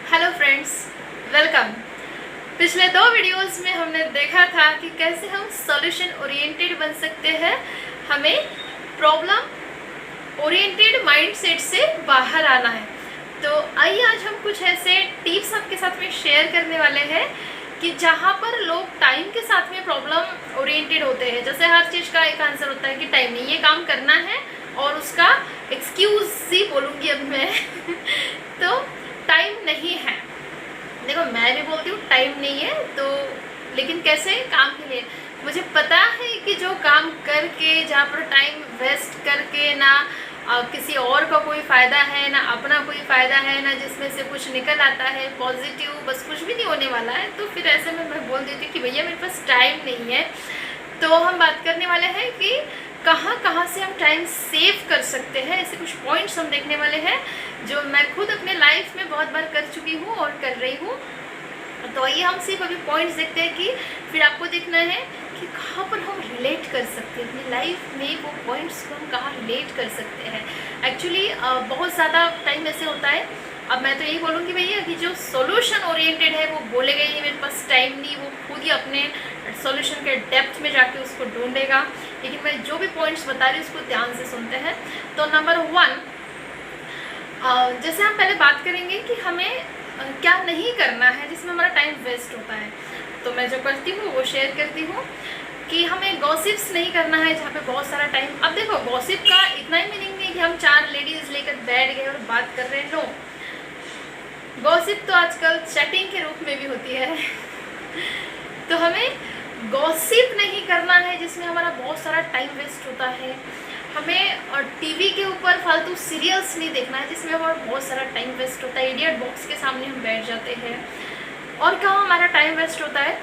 Hello friends, welcome. पिछले 2 videos में हमने देखा था कि कैसे हम सॉल्यूशन ओरिएंटेड बन सकते हैं। हमें प्रॉब्लम ओरिएंटेड माइंडसेट से बाहर आना है। तो आइए आज हम कुछ ऐसे टिप्स आपके साथ में शेयर करने वाले हैं कि जहाँ पर लोग टाइम के साथ में प्रॉब्लम ओरिएंटेड होते हैं। जैसे हर चीज़ का एक आंसर होता है कि टाइम नहीं, ये काम करना है, और उसका एक्सक्यूज ही बोलूँगी अब मैं तो टाइम नहीं है। देखो, मैं भी बोलती हूँ टाइम नहीं है, तो लेकिन कैसे? काम के लिए। मुझे पता है कि जो काम करके, जहाँ पर टाइम वेस्ट करके ना किसी और का कोई फ़ायदा है, ना अपना कोई फ़ायदा है, ना जिसमें से कुछ निकल आता है पॉजिटिव, बस कुछ भी नहीं होने वाला है। तो फिर ऐसे में मैं बोल देती हूँ कि भैया मेरे पास टाइम नहीं है। तो हम बात करने वाले हैं कि कहाँ से हम टाइम सेव कर सकते हैं। ऐसे कुछ पॉइंट्स हम देखने वाले हैं जो मैं खुद अपने लाइफ में बहुत बार कर चुकी हूँ और कर रही हूँ। तो आइए हम सिर्फ अभी पॉइंट्स देखते हैं कि फिर आपको देखना है कि कहाँ पर हम रिलेट कर सकते हैं अपनी लाइफ में। वो पॉइंट्स को हम कहाँ रिलेट कर सकते हैं। एक्चुअली बहुत ज़्यादा टाइम ऐसे होता है। अब मैं तो यही बोलूँगी भैया कि जो सॉल्यूशन ओरिएंटेड है वो बोलेगा ही मेरे पास टाइम नहीं, वो खुद ही अपने सॉल्यूशन के डेप्थ में जाके उसको ढूंढेगा। लेकिन मैं जो भी पॉइंट्स बता रही हूँ उसको ध्यान से सुनते हैं। तो नंबर 1, जैसे हम पहले बात करेंगे कि हमें क्या नहीं करना है जिसमें हमारा टाइम वेस्ट होता है। तो मैं जो करती हूँ वो शेयर करती हूँ कि हमें गॉसिप्स नहीं करना है जहाँ पे बहुत सारा टाइम। अब देखो, गॉसिप का इतना ही मीनिंग नहीं कि हम 4 लेडीज़ लेकर बैठ गए और बात कर रहे हैं। नो, गॉसिप तो आजकल चैटिंग के रूप में भी होती है तो हमें गॉसिप नहीं करना है जिसमें हमारा बहुत सारा टाइम वेस्ट होता है। हमें और टीवी के ऊपर फालतू सीरियल्स नहीं देखना है जिसमें हमारा बहुत सारा टाइम वेस्ट होता है। इडियट बॉक्स के सामने हम बैठ जाते हैं। और कहाँ हमारा टाइम वेस्ट होता है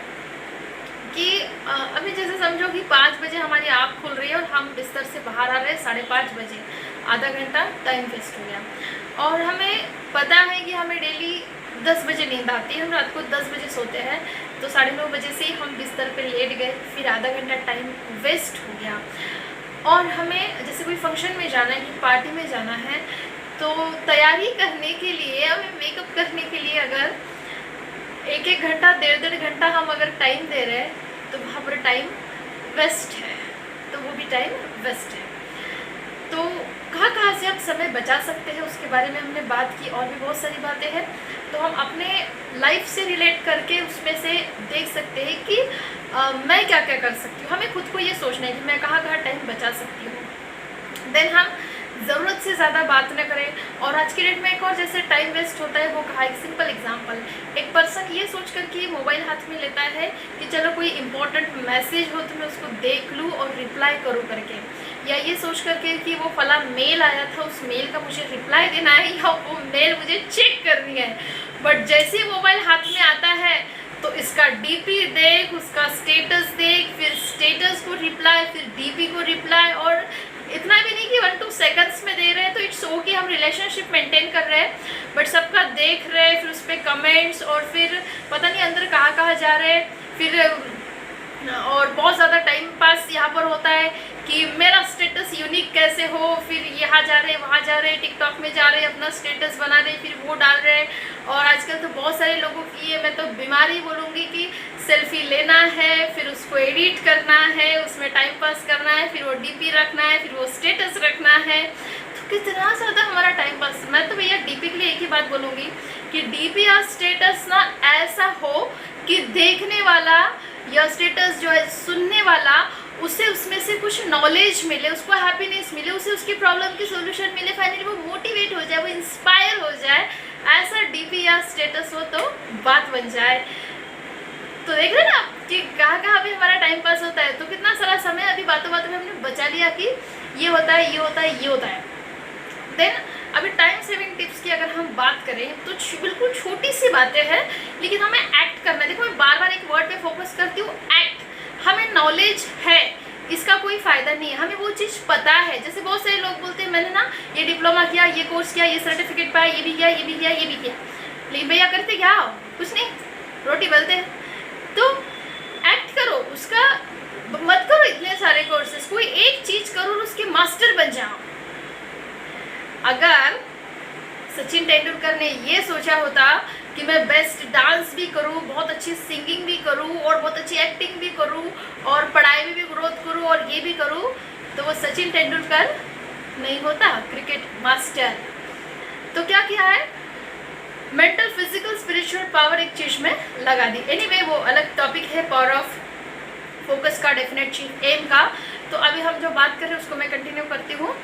कि अभी जैसे समझो कि 5 बजे हमारी आँख खुल रही है और हम बिस्तर से बाहर आ रहे हैं 5:30 बजे, आधा घंटा टाइम वेस्ट हो गया। और हमें पता है कि हमें डेली 10 बजे नींद आती है, हम रात को 10 बजे सोते हैं, तो 9:30 बजे से ही हम बिस्तर पे लेट गए, फिर आधा घंटा टाइम वेस्ट हो गया। और हमें जैसे कोई फंक्शन में जाना है, कि पार्टी में जाना है, तो तैयारी करने के लिए, हमें मेकअप करने के लिए अगर 1-1 घंटा, 1.5 घंटा हम अगर टाइम दे रहे हैं तो वहाँ पर टाइम वेस्ट है। तो वो भी टाइम वेस्ट है। तो कहाँ से हम समय बचा सकते हैं उसके बारे में हमने बात की, और भी बहुत सारी बातें हैं। तो हम अपने लाइफ से रिलेट करके उसमें से देख सकते हैं कि मैं क्या क्या कर सकती हूँ। हमें खुद को ये सोचना है कि मैं कहाँ टाइम बचा सकती हूँ। देन हम ज़रूरत से ज़्यादा बात न करें। और आज की डेट में एक और जैसे टाइम वेस्ट होता है वो कहा, एक सिंपल एग्जांपल, एक पर्सन ये सोच कर कि मोबाइल हाथ में लेता है कि चलो कोई इंपॉर्टेंट मैसेज हो तो मैं उसको देख लूँ और रिप्लाई करूँ करके, या ये सोच करके कि वो फला मेल आया था, उस मेल का मुझे रिप्लाई देना है या वो मेल मुझे चेक करनी है। बट जैसे मोबाइल हाथ में आता है तो इसका डीपी देख, उसका स्टेटस देख, फिर स्टेटस को रिप्लाई, फिर डीपी को रिप्लाई, और इतना भी नहीं कि 1-2 सेकंड्स में दे रहे हैं। तो इट्स ओके, हम रिलेशनशिप मेंटेन कर रहे हैं, बट सबका देख रहे हैं, फिर उस पर कमेंट्स, और फिर पता नहीं अंदर कहाँ जा रहे हैं। फिर और बहुत ज़्यादा टाइम पास यहाँ पर होता है कि मेरा स्टेटस यूनिक कैसे हो, फिर यहाँ जा रहे हैं, वहाँ जा रहे हैं, टिकटॉक में जा रहे हैं, अपना स्टेटस बना रहे हैं, फिर वो डाल रहे हैं। और आजकल तो बहुत सारे लोगों की ये, मैं तो बीमारी बोलूँगी कि सेल्फी लेना है, फिर उसको एडिट करना है, उसमें टाइम पास करना है, फिर वो डीपी रखना है, फिर वो स्टेटस रखना है। तो कितना ज़्यादा हमारा टाइम पास। मैं तो भैया डीपी के लिए एक ही बात बोलूँगी कि डीपी या स्टेटस ना ऐसा हो कि देखने वाला या स्टेटस जो है सुनने वाला, उसे उसमें से कुछ नॉलेज मिले, उसको हैप्पीनेस मिले, उसे उसकी प्रॉब्लम की सोल्यूशन मिले, फाइनली वो मोटिवेट हो जाए, वो इंस्पायर हो जाए। ऐसा डीपी या स्टेटस हो तो बात बन जाए। तो देख रहे ना कि कहाँ भी हमारा टाइम पास होता है। तो कितना सारा समय अभी बातों बातों में हमने बचा लिया कि ये होता है, ये होता है, ये होता है। देन अभी टाइम सेविंग टिप्स की अगर हम बात करें तो बिल्कुल छोटी सी बातें हैं, लेकिन हमें एक्ट करना है। देखो, मैं बार बार एक वर्ड पे फोकस करती हूँ, एक्ट। हमें नॉलेज है, इसका कोई फ़ायदा नहीं है, हमें वो चीज़ पता है। जैसे बहुत सारे लोग बोलते हैं मैंने ना ये डिप्लोमा किया, ये कोर्स किया, ये सर्टिफिकेट पाया, ये भी किया, ये भी किया, ये भी किया, लेकिन भैया करते क्या हो? कुछ नहीं, रोटी बेलते हैं। तो एक्ट करो, उसका मत करो इतने सारे कोर्सेज, कोई एक चीज़ करो और उसके मास्टर बन जाओ। अगर सचिन तेंदुलकर ने ये सोचा होता कि मैं बेस्ट डांस भी करूँ, बहुत अच्छी सिंगिंग भी करूँ और बहुत अच्छी एक्टिंग भी करूँ और पढ़ाई में भी ग्रोथ करूँ और ये भी करूँ, तो वो सचिन तेंदुलकर नहीं होता क्रिकेट मास्टर। तो क्या किया है, मेंटल फिजिकल स्पिरिचुअल पावर एक चीज में लगा दी। एनीवे वो अलग टॉपिक है, पावर ऑफ फोकस का, डेफिनेट चीफ एम का। तो अभी हम जो बात कर रहे हैं उसको मैं कंटिन्यू करती हूँ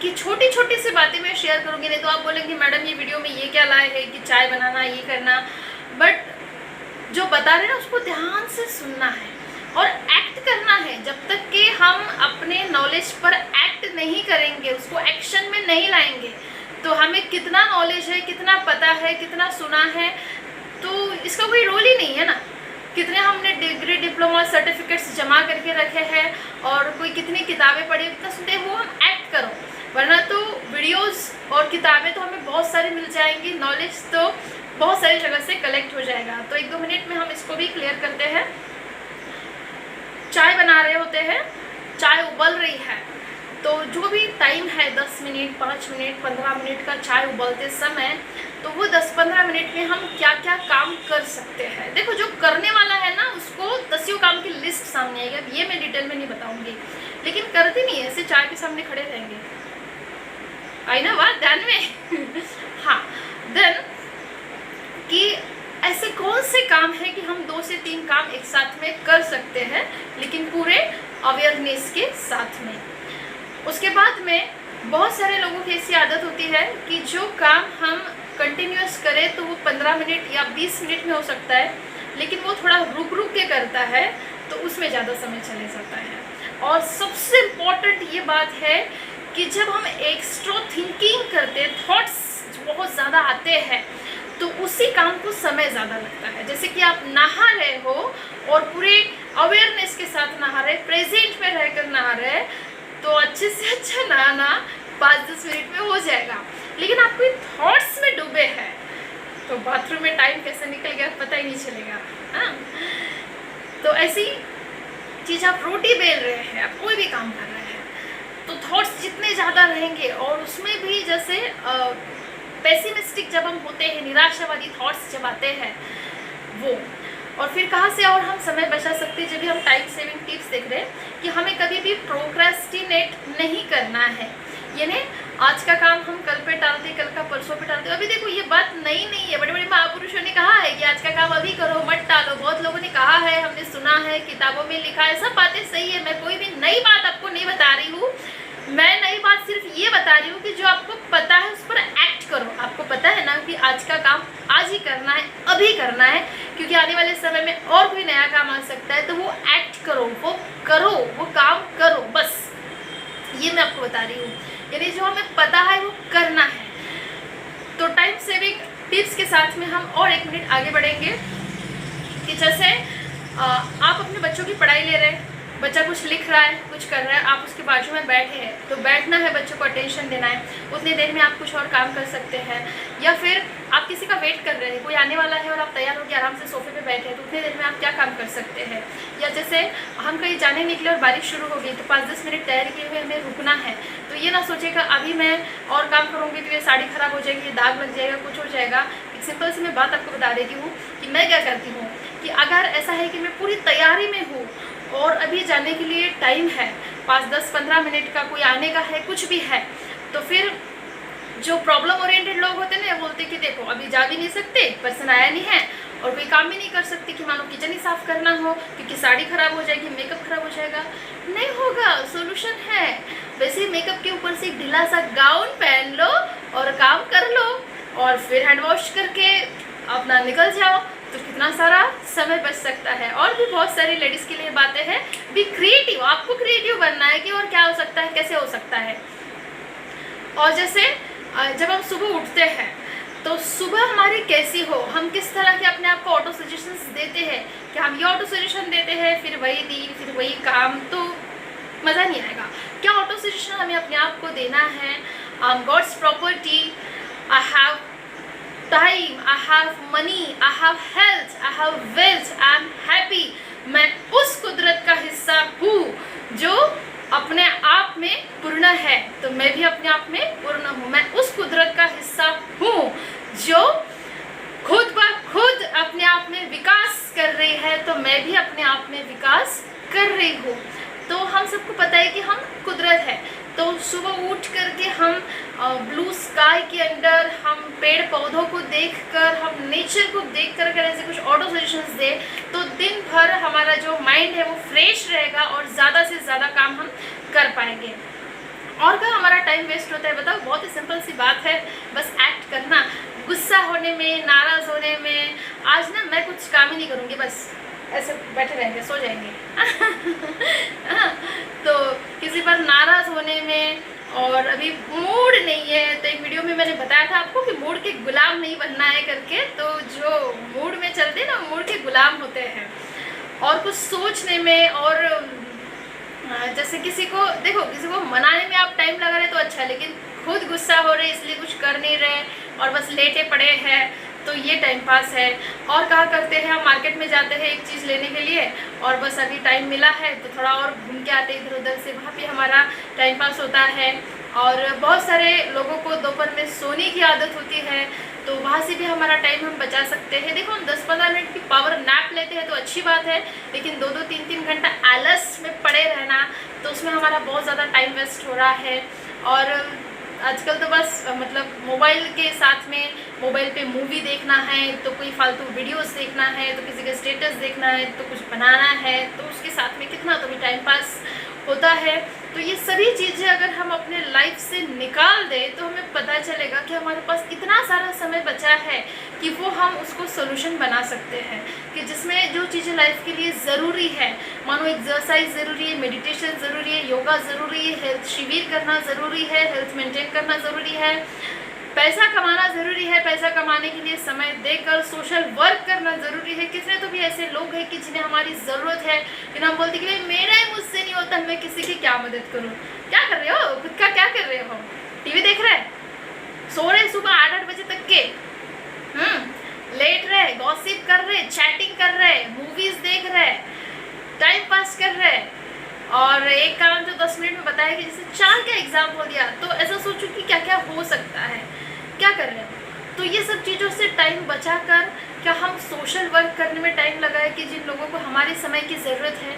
कि छोटी छोटी सी बातें मैं शेयर करूँगी। नहीं तो आप बोलेंगे मैडम ये वीडियो में ये क्या लाए है कि चाय बनाना ये करना, बट जो बता रहे हैं ना उसको ध्यान से सुनना है और एक्ट करना है। जब तक कि हम अपने नॉलेज पर एक्ट नहीं करेंगे, उसको एक्शन में नहीं लाएंगे, तो हमें कितना नॉलेज है, कितना पता है, कितना सुना है, तो इसका कोई रोल ही नहीं है ना। कितने हमने डिग्री डिप्लोमा सर्टिफिकेट्स जमा करके रखे हैं और कोई कितनी किताबें पढ़ी, कितना सुनते हैं, वो हम एक्ट करो। वरना तो वीडियोस और किताबें तो हमें बहुत सारी मिल जाएंगी, नॉलेज तो बहुत सारी जगह से कलेक्ट हो जाएगा। तो 1-2 मिनट में हम इसको भी क्लियर करते हैं। चाय बना रहे होते हैं, चाय उबल रही है, तो जो भी टाइम है 10 मिनट, 5 मिनट, 15 मिनट का चाय उबलते समय, तो वो 10-15 मिनट में हम क्या क्या काम कर सकते हैं। देखो जो करने वाला है ना उसको 10 काम की लिस्ट सामने आएगी। अब ये मैं डिटेल में नहीं बताऊंगी, लेकिन करते नहीं है, ऐसे चाय के सामने खड़े रहेंगे, आई ना बात ध्यान में। हाँ, देन कि ऐसे कौन से काम है कि हम 2 से 3 काम एक साथ में कर सकते हैं, लेकिन पूरे अवेयरनेस के साथ में। उसके बाद में बहुत सारे लोगों की ऐसी आदत होती है कि जो काम हम कंटिन्यूस करें तो वो 15 मिनट या 20 मिनट में हो सकता है, लेकिन वो थोड़ा रुक रुक के करता है तो उसमें ज़्यादा समय चले जाता है। और सबसे इम्पॉर्टेंट ये बात है कि जब हम एक्स्ट्रा थिंकिंग करते, थॉट्स बहुत ज़्यादा आते हैं, तो उसी काम को समय ज़्यादा लगता है। जैसे कि आप नहा रहे हो और पूरे अवेयरनेस के साथ नहा रहे, प्रेजेंट में रहकर नहा रहे, तो अच्छे से अच्छा नहाना 5-10 मिनट में हो जाएगा। लेकिन आप कोई थॉट्स में डूबे हैं तो बाथरूम में टाइम कैसे निकल गया पता ही नहीं चलेगा। हाँ, तो ऐसी चीज़, आप रोटी बेल रहे हैं, आप कोई भी काम कर रहे हैं, तो थॉट्स जितने ज़्यादा रहेंगे, और उसमें भी जैसे पेसिमिस्टिक जब हम होते हैं, निराशावादी थॉट्स जब आते हैं वो, और फिर कहाँ से और हम समय बचा सकते हैं। जब भी हम टाइम सेविंग टिप्स देख रहे हैं कि हमें कभी भी प्रोक्रेस्टिनेट नहीं करना है, यानी आज का काम हम कल पे टालते, कल का परसों पे टालते। अभी देखो ये बात नई नहीं है, बड़े बड़े महापुरुषों ने कहा है कि आज का काम अभी करो, मत टालो। बहुत लोगों ने कहा है, हमने सुना है, किताबों में लिखा है, सब बातें सही है। मैं कोई भी नई बात आपको नहीं बता रही हूँ, मैं नई बात सिर्फ ये बता रही हूँ कि जो आपको पता है उस पर एक्ट करो। आपको पता है ना कि आज का काम आज ही करना है, अभी करना है, क्योंकि आने वाले समय में और कोई नया काम आ सकता है, तो वो एक्ट करो, वो करो, वो काम करो, बस ये मैं आपको बता रही हूँ। यानी जो हमें पता है वो करना है। तो टाइम सेविंग टिप्स के साथ में हम और 1 मिनट आगे बढ़ेंगे कि जैसे आप अपने बच्चों की पढ़ाई ले रहे हैं, बच्चा कुछ लिख रहा है, कुछ कर रहा है, आप उसके बाजू में बैठे हैं, तो बैठना है, बच्चों को अटेंशन देना है। उतनी देर में आप कुछ और काम कर सकते हैं, या फिर आप किसी का वेट कर रहे हैं, कोई आने वाला है और आप तैयार होकर आराम से सोफे पे बैठे हैं, तो उतनी देर में आप क्या काम कर सकते हैं। या जैसे हम कहीं जाने निकले और बारिश शुरू हो गई, तो 5-10 मिनट तैयारी किए हुए हमें रुकना है। तो ये ना सोचेगा अभी मैं और काम करूँगी तो ये साड़ी ख़राब हो जाएगी, दाग लग जाएगा, कुछ हो जाएगा। एक सिंपल सी मैं बात आपको बता देती हूँ कि मैं क्या करती हूँ कि अगर ऐसा है कि मैं पूरी तैयारी में हूँ और अभी जाने के लिए टाइम है, 5-10-15 मिनट का, कोई आने का है, कुछ भी है, तो फिर जो प्रॉब्लम ओरिएंटेड लोग होते हैं ना, बोलते कि देखो अभी जा भी नहीं सकते, पर्सन आया नहीं है, और कोई काम भी नहीं कर सकते, कि मानो किचन ही साफ करना हो क्योंकि साड़ी खराब हो जाएगी, मेकअप खराब हो जाएगा। नहीं होगा, सोल्यूशन है। वैसे मेकअप के ऊपर से एक ढीला सा गाउन पहन लो और काम कर लो, और फिर हैंड वॉश करके अपना निकल जाओ, तो कितना सारा समय बच सकता है। और भी बहुत सारी लेडीज़ के लिए बातें हैं। बी क्रिएटिव, आपको क्रिएटिव बनना है कि और क्या हो सकता है, कैसे हो सकता है। और जैसे जब हम सुबह उठते हैं तो सुबह हमारी कैसी हो, हम किस तरह के अपने आप को ऑटो सजेशंस देते हैं, कि हम ये ऑटो सजेशन देते हैं, फिर वही दिन, फिर वही काम, तो मज़ा नहीं आएगा। क्या ऑटो सजेशन हमें अपने आप को देना है, I am God's property, I have time, I have money, I have health, I have wealth, I am happy. मैं उस कुदरत का हिस्सा हूँ जो अपने आप में पूर्ण है, तो मैं भी अपने आप में पूर्ण हूँ। मैं उस कुदरत का हिस्सा हूँ जो खुद में विकास कर रही हो। तो हम सबको पता है कि हम कुदरत है, तो सुबह उठ करके हम ब्लू स्काई के अंडर, हम पेड़ पौधों को देखकर, हम नेचर को देखकर अगर ऐसे कुछ ऑटो सजेशंस दे तो दिन भर हमारा जो माइंड है वो फ्रेश रहेगा और ज़्यादा से ज़्यादा काम हम कर पाएंगे। और क्या हमारा टाइम वेस्ट होता है बताओ? बहुत ही सिंपल सी बात है, बस एक्ट करना, गुस्सा होने में, नाराज़ होने में। आज ना मैं कुछ काम ही नहीं करूँगी, बस ऐसे बैठे रहेंगे, सो जाएंगे तो किसी पर नाराज़ होने में, और अभी मूड नहीं है, तो एक वीडियो में मैंने बताया था आपको कि मूड के गुलाम नहीं बनना है करके। तो जो मूड में चलते हैं ना, मूड के गुलाम होते हैं। और कुछ सोचने में, और जैसे किसी को देखो, किसी को मनाने में आप टाइम लगा रहे तो अच्छा है, लेकिन खुद गुस्सा हो रहे इसलिए कुछ कर नहीं रहे और बस लेटे पड़े हैं, तो ये टाइम पास है। और कहा करते हैं, हम मार्केट में जाते हैं एक चीज़ लेने के लिए और बस अभी टाइम मिला है तो थोड़ा और घूम के आते इधर उधर से, वहाँ पे हमारा टाइम पास होता है। और बहुत सारे लोगों को दोपहर में सोने की आदत होती है, तो वहाँ से भी हमारा टाइम हम बचा सकते हैं। देखो, हम 10-15 मिनट की पावर नैप लेते हैं तो अच्छी बात है, लेकिन 2-2, 3-3 घंटा आलस में पड़े रहना, तो उसमें हमारा बहुत ज़्यादा टाइम वेस्ट हो रहा है। और आजकल तो बस मतलब मोबाइल के साथ में, मोबाइल पे मूवी देखना है तो कोई फालतू वीडियोस देखना है, तो किसी का स्टेटस देखना है, तो कुछ बनाना है, तो उसके साथ में कितना तो भी टाइम पास होता है। तो ये सभी चीज़ें अगर हम अपने लाइफ से निकाल दें तो हमें पता चलेगा कि हमारे पास इतना सारा समय बचा है कि वो हम उसको सोल्यूशन बना सकते हैं, कि जिसमें जो चीज़ें लाइफ के लिए ज़रूरी है, मानो एक्सरसाइज ज़रूरी है, मेडिटेशन ज़रूरी है, योगा ज़रूरी है, हेल्थ शिविर करना ज़रूरी है, हेल्थ मेंटेन करना ज़रूरी है, पैसा कमाना ज़रूरी है, पैसा कमाने के लिए समय देकर सोशल वर्क करना ज़रूरी है। कितने तो भी ऐसे लोग हैं कि जिन्हें हमारी ज़रूरत है, लेकिन हम बोलते कि भाई मेरा ही मुझसे नहीं होता, मैं किसी की क्या मदद करूं। क्या कर रहे हो? खुद का क्या कर रहे हो? टीवी देख रहे, सो रहे सुबह 8-8 बजे तक के, लेट रहे, गॉसिप कर रहे, चैटिंग कर रहे, मूवीज़ देख रहे, टाइम पास कर रहे। और एक काम जो 10 मिनट में बताया कि जैसे 4 का एग्जाम हो दिया, तो ऐसा सोचो कि क्या क्या हो सकता है, क्या कर रहे हो। तो ये सब चीज़ों से टाइम बचाकर क्या हम सोशल वर्क करने में टाइम लगाए कि जिन लोगों को हमारे समय की ज़रूरत है,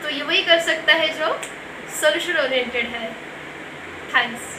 तो ये वही कर सकता है जो सोल्यूशन ओरिएंटेड है। थैंक्स।